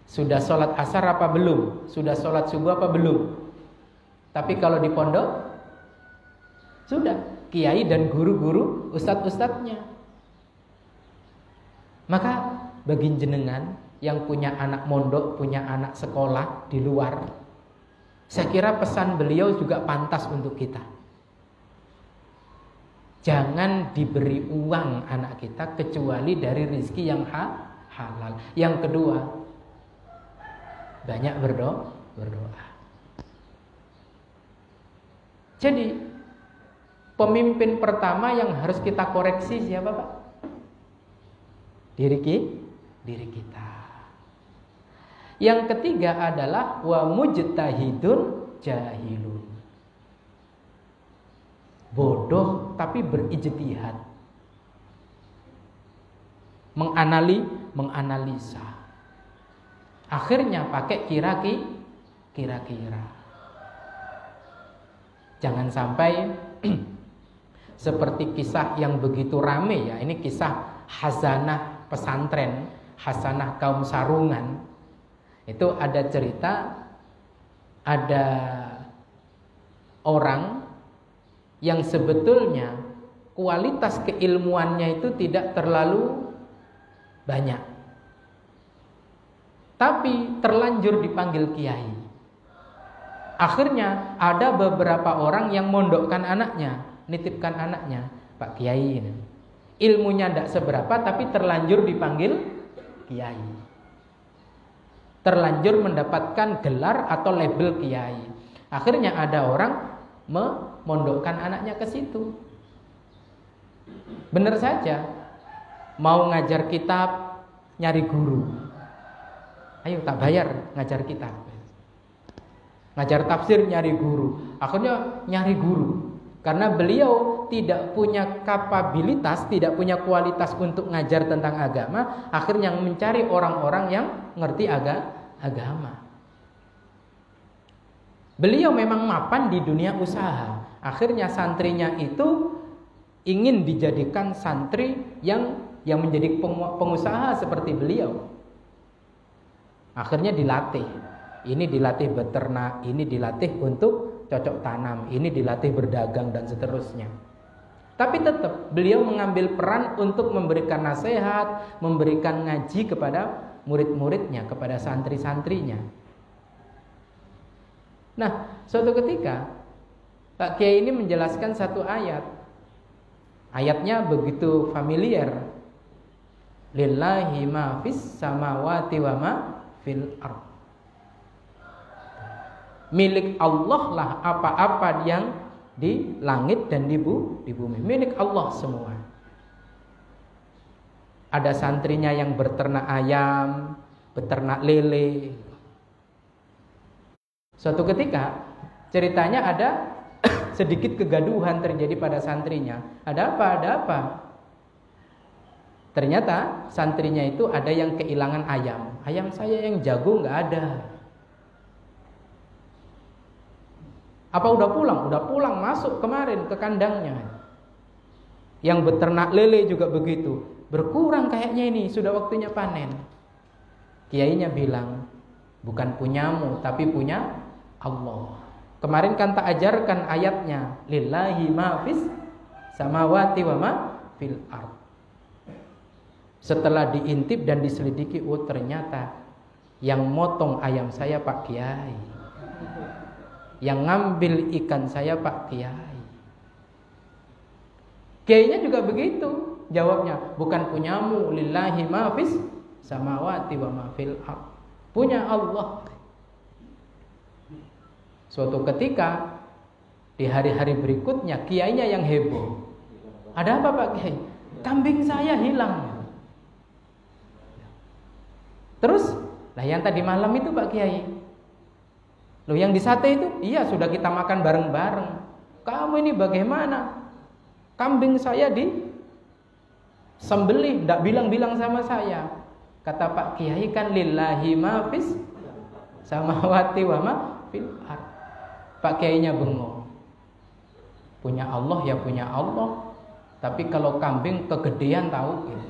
Sudah sholat asar apa belum? Sudah sholat subuh apa belum? Tapi kalau di pondok, sudah. Kiai dan guru-guru, ustadz-ustadznya. Maka bagi jenengan yang punya anak mondok, punya anak sekolah di luar, saya kira pesan beliau juga pantas untuk kita. Jangan diberi uang anak kita kecuali dari rezeki yang halal. Yang kedua, banyak berdoa. Jadi pemimpin pertama yang harus kita koreksi siapa, Pak? Diri kita. Yang ketiga adalah wa mujtahidun jahilun. Bodoh tapi berijtihad. Menganalisa. Akhirnya pakai kira-kira. Jangan sampai seperti kisah yang begitu rame ya. Ini kisah Hasanah pesantren, Hasanah kaum sarungan. Itu ada cerita, ada orang yang sebetulnya kualitas keilmuannya itu tidak terlalu banyak, tapi terlanjur dipanggil kiai. Akhirnya ada beberapa orang yang mondokkan anaknya, nitipkan anaknya, Pak Kiai ini. Ilmunya tidak seberapa tapi terlanjur dipanggil kiai. Terlanjur mendapatkan gelar atau label kiai. Akhirnya ada orang memondokkan anaknya ke situ. Benar saja, mau ngajar kitab, nyari guru. Ayo tak bayar ngajar kitab. Ngajar tafsir nyari guru. Akhirnya nyari guru. Karena beliau tidak punya kapabilitas, tidak punya kualitas untuk ngajar tentang agama. Akhirnya mencari orang-orang yang ngerti agama. Beliau memang mapan di dunia usaha. Akhirnya santrinya itu ingin dijadikan santri yang menjadi pengusaha seperti beliau. Akhirnya dilatih. Ini dilatih beternak, ini dilatih untuk cocok tanam, ini dilatih berdagang dan seterusnya. Tapi tetap beliau mengambil peran untuk memberikan nasihat, memberikan ngaji kepada murid-muridnya, kepada santri-santrinya. Nah, suatu ketika Pak Kiai ini menjelaskan satu ayat. Ayatnya begitu familiar. Lillahi ma fis samawati wa ma fil ardh. Milik Allah lah apa-apa yang di langit dan di bumi. Milik Allah semua. Ada santrinya yang berternak ayam, beternak lele. Suatu ketika ceritanya ada sedikit kegaduhan terjadi pada santrinya. Ada apa? Ternyata santrinya itu ada yang kehilangan ayam. Ayam saya yang jago nggak ada. Apa udah pulang? Udah pulang, masuk kemarin ke kandangnya. Yang beternak lele juga begitu. Berkurang kayaknya ini, sudah waktunya panen. Kiainya bilang, bukan punyamu, tapi punya Allah. Kemarin kan tak ajarkan ayatnya, lillahi ma fis samawati wa ma fil ardh. Setelah diintip dan diselidiki, oh ternyata yang motong ayam saya Pak Kiai. Yang ngambil ikan saya Pak Kiai. Kiainya juga begitu jawabnya, bukan punyamu, lillahi ma fis samawati wa ma fil ardh. Punya Allah. Suatu ketika di hari-hari berikutnya kiainya yang heboh. Ada apa Pak Kiai? Kambing saya hilang. Terus, lah yang tadi malam itu Pak Kiai, loh yang di sate itu, iya sudah kita makan bareng-bareng. Kamu ini bagaimana? Kambing saya disembelih, tidak bilang-bilang sama saya. Kata Pak Kiai kan lillahi ma fis samawati wa ma fil ardh. Pak Kiainya bengong. Punya Allah ya punya Allah. Tapi kalau kambing kegedean tahu gitu.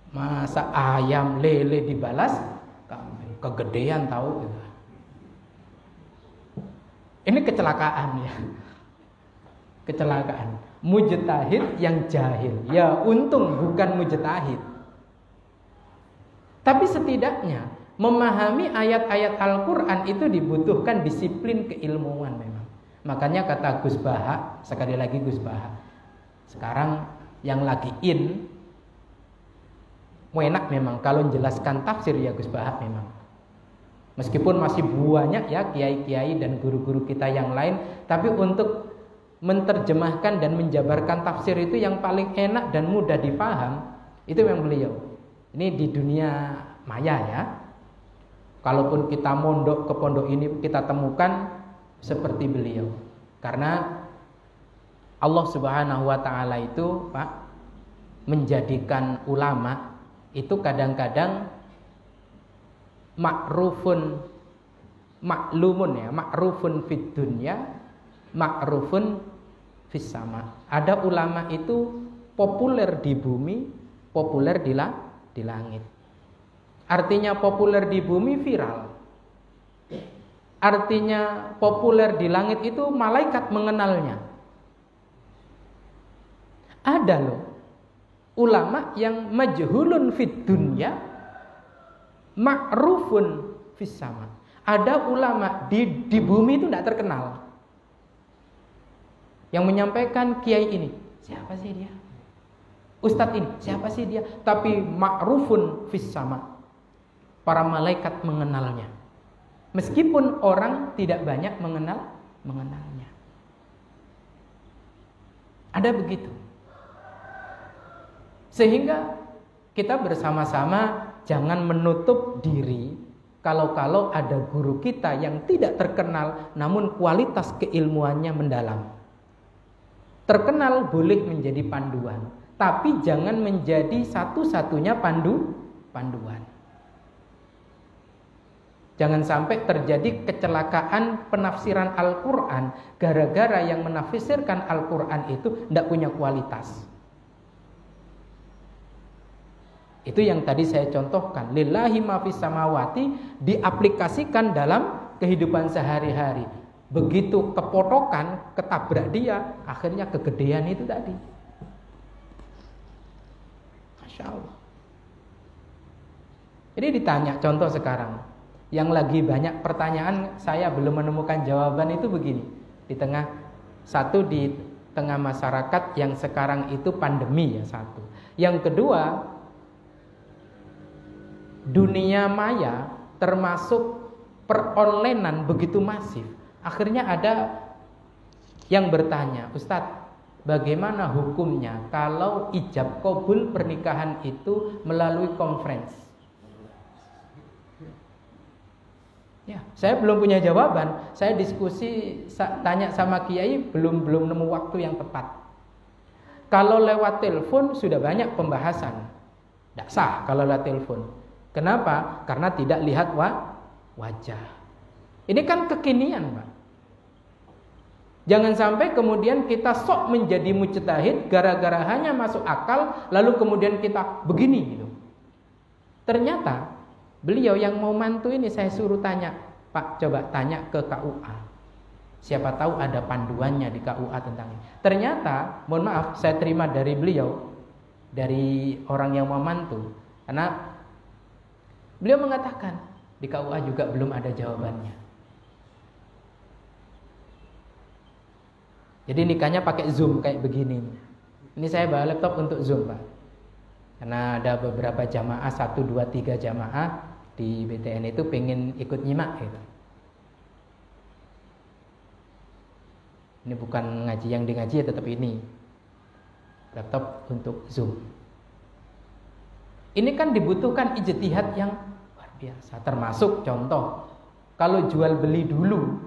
Masa ayam lele dibalas kambing kegedean tahu gitu. Ini kecelakaan ya. Kecelakaan. Mujtahid yang jahil. Ya untung bukan mujtahid. Tapi setidaknya memahami ayat-ayat Al-Quran itu dibutuhkan disiplin keilmuan memang. Makanya kata Gus Baha, sekali lagi Gus Baha, sekarang yang lagi enak memang kalau menjelaskan tafsir ya Gus Baha memang. Meskipun masih banyak ya kiai-kiai dan guru-guru kita yang lain, tapi untuk menerjemahkan dan menjabarkan tafsir itu yang paling enak dan mudah dipaham itu memang beliau. Ini di dunia maya ya. Kalaupun kita mondok ke pondok ini kita temukan seperti beliau. Karena Allah Subhanahu wa taala itu, Pak, menjadikan ulama itu kadang-kadang ma'rufun maklumun ya, ma'rufun fid dunya, ma'rufun fis sama. Ada ulama itu populer di bumi, populer di langit. Artinya populer di bumi viral. Artinya populer di langit itu malaikat mengenalnya. Ada loh ulama yang majhulun fid dunya, ma'rufun fis sama. Ada ulama di bumi itu tidak terkenal. Yang menyampaikan kiai ini, siapa sih dia? Ustadz ini, siapa sih dia? Tapi ma'rufun fis sama. Para malaikat mengenalnya. Meskipun orang tidak banyak mengenalnya. Ada begitu. Sehingga kita bersama-sama jangan menutup diri kalau ada guru kita yang tidak terkenal namun kualitas keilmuannya mendalam. Terkenal boleh menjadi panduan, tapi jangan menjadi satu-satunya panduan. Jangan sampai terjadi kecelakaan penafsiran Al-Quran gara-gara yang menafsirkan Al-Quran itu tidak punya kualitas. Itu yang tadi saya contohkan. Lillahi ma fis samawati diaplikasikan dalam kehidupan sehari-hari. Begitu kepotokan, ketabrak dia, akhirnya kegedean itu tadi. Masya Allah. Jadi ditanya contoh sekarang. Yang lagi banyak pertanyaan saya belum menemukan jawaban itu begini. Di tengah masyarakat yang sekarang itu pandemi ya satu. Yang kedua, dunia maya termasuk peronlinean begitu masif. Akhirnya ada yang bertanya, Ustadz, bagaimana hukumnya kalau ijab kabul pernikahan itu melalui conference? Ya, saya belum punya jawaban. Saya diskusi, tanya sama kiai, belum nemu waktu yang tepat. Kalau lewat telepon sudah banyak pembahasan. Tidak sah kalau lewat telepon. Kenapa? Karena tidak lihat wajah. Ini kan kekinian, Pak. Jangan sampai kemudian kita sok menjadi mujtahid gara-gara hanya masuk akal, lalu kemudian kita begini gitu. Ternyata beliau yang mau mantu ini saya suruh tanya, Pak, coba tanya ke KUA. Siapa tahu ada panduannya di KUA tentang ini. Ternyata, mohon maaf, saya terima dari beliau, dari orang yang mau mantu, karena beliau mengatakan di KUA juga belum ada jawabannya. Jadi nikahnya pakai Zoom kayak begini. Ini saya bawa laptop untuk Zoom, Pak. Karena ada beberapa jamaah, 1, 2, 3 jamaah di BTN itu pengen ikut nyimak gitu. Ini bukan ngaji yang di ngaji ya, tetap ini laptop untuk Zoom. Ini kan dibutuhkan ijtihad yang luar biasa. Termasuk contoh, kalau jual beli dulu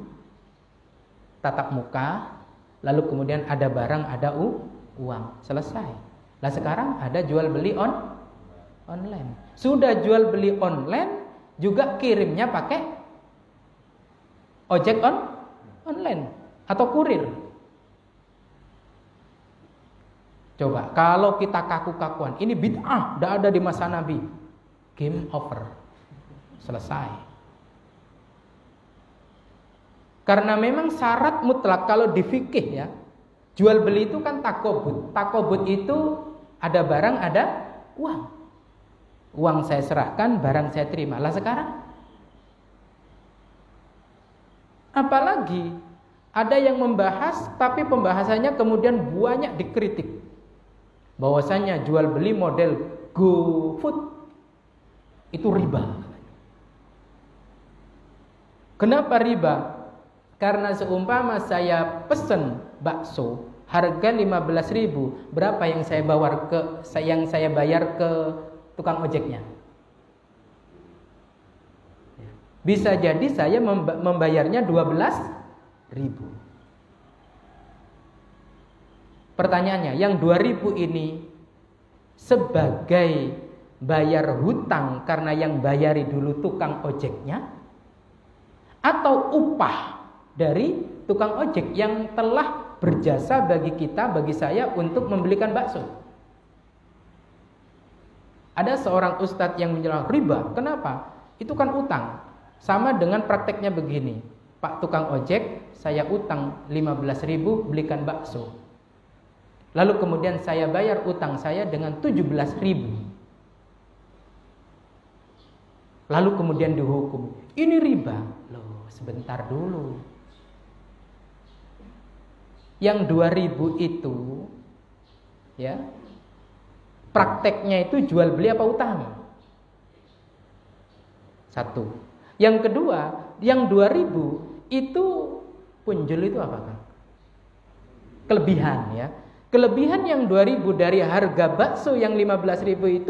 tatap muka, lalu kemudian ada barang, ada uang, selesai. Lah sekarang ada jual beli online. Sudah jual beli online, juga kirimnya pakai ojek online atau kurir. Coba kalau kita kaku-kakuan, ini bid'ah, tidak ada di masa Nabi. Game over. Selesai. Karena memang syarat mutlak kalau di fikih ya, jual beli itu kan takobut. Takobut itu ada barang, ada uang. Uang saya serahkan, barang saya terima. Lah sekarang apalagi ada yang membahas, tapi pembahasannya kemudian banyak dikritik. Bahwasanya jual beli model GoFood itu riba. Kenapa riba? Karena seumpama saya pesen bakso harga 15.000, berapa yang saya bayar ke tukang ojeknya? Bisa jadi saya membayarnya 12.000. Pertanyaannya, yang 2.000 ini sebagai bayar hutang karena yang bayari dulu tukang ojeknya, atau upah dari tukang ojek yang telah berjasa bagi kita, bagi saya untuk membelikan bakso? Ada seorang ustadz yang menjelaskan riba. Kenapa? Itu kan utang. Sama dengan prakteknya begini, Pak tukang ojek, saya utang 15.000 belikan bakso. Lalu kemudian saya bayar utang saya dengan 17.000. Lalu kemudian dihukum. Ini riba. Loh, sebentar dulu. Yang 2.000 itu, ya, prakteknya itu jual beli apa utang? Satu. Yang kedua, yang 2.000 itu punjul itu apa kan? Kelebihan, ya. Kelebihan yang 2.000 dari harga bakso yang 15.000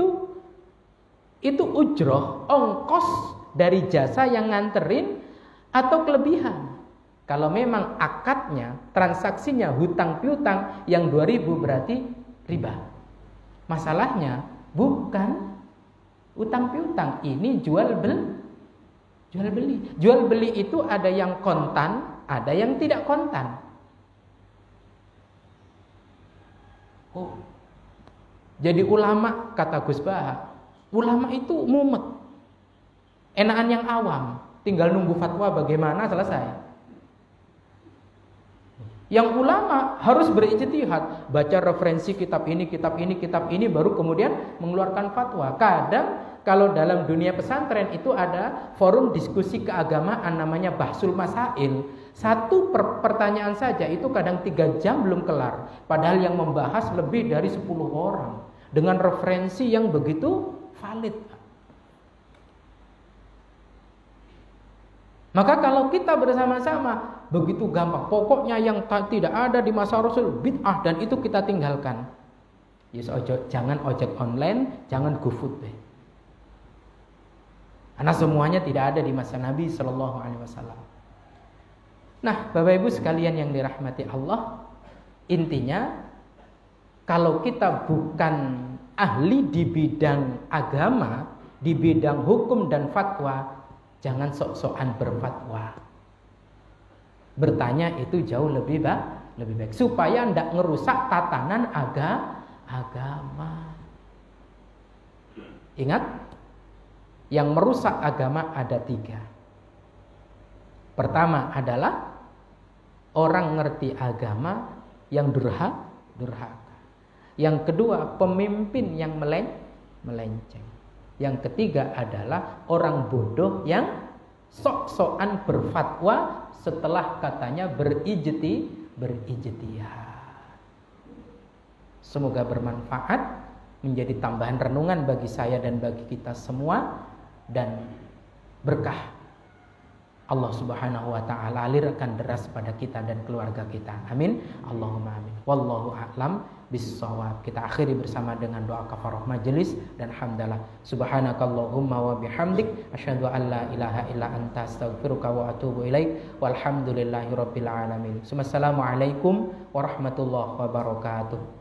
itu ujroh, ongkos dari jasa yang nganterin atau kelebihan. Kalau memang akadnya, transaksinya hutang piutang, yang 2.000 berarti riba. Masalahnya bukan utang piutang, ini jual beli. Jual beli itu ada yang kontan, ada yang tidak kontan. Oh, jadi ulama, kata Gus Baha, ulama itu mumet, enakan yang awam, tinggal nunggu fatwa bagaimana selesai. Yang ulama harus berijtihad, baca referensi kitab ini, baru kemudian mengeluarkan fatwa. Kadang kalau dalam dunia pesantren itu ada forum diskusi keagamaan namanya Bahsul Masail. Satu pertanyaan saja itu kadang 3 jam belum kelar. Padahal yang membahas lebih dari 10 orang. Dengan referensi yang begitu valid. Maka kalau kita bersama-sama begitu gampang, pokoknya yang tidak ada di masa Rasul bid'ah dan itu kita tinggalkan. Yes, jangan ojek online, jangan GoFood. Karena semuanya tidak ada di masa Nabi Shallallahu Alaihi Wasallam. Nah, Bapak Ibu sekalian yang dirahmati Allah, intinya kalau kita bukan ahli di bidang agama, di bidang hukum dan fatwa, jangan sok-sokan berfatwa. Bertanya itu jauh lebih baik supaya tidak ngerusak tatanan agama. Ingat, yang merusak agama ada 3. Pertama adalah orang ngerti agama yang durhaka. Yang kedua, pemimpin yang melenceng. Yang ketiga adalah orang bodoh yang sok-sokan berfatwa setelah katanya berijtihad. Semoga bermanfaat, menjadi tambahan renungan bagi saya dan bagi kita semua, dan berkah Allah Subhanahu wa taala alirkan deras pada kita dan keluarga kita. Amin. Allahumma amin. Wallahu a'lam bissawab. Kita akhiri bersama dengan doa kafarah majelis dan hamdalah. Subhanakallahumma wa bihamdik asyhadu an la ilaha illa anta astaghfiruka wa atubu ilaik. Walhamdulillahirabbil alamin. Wassalamualaikum warahmatullahi wabarakatuh.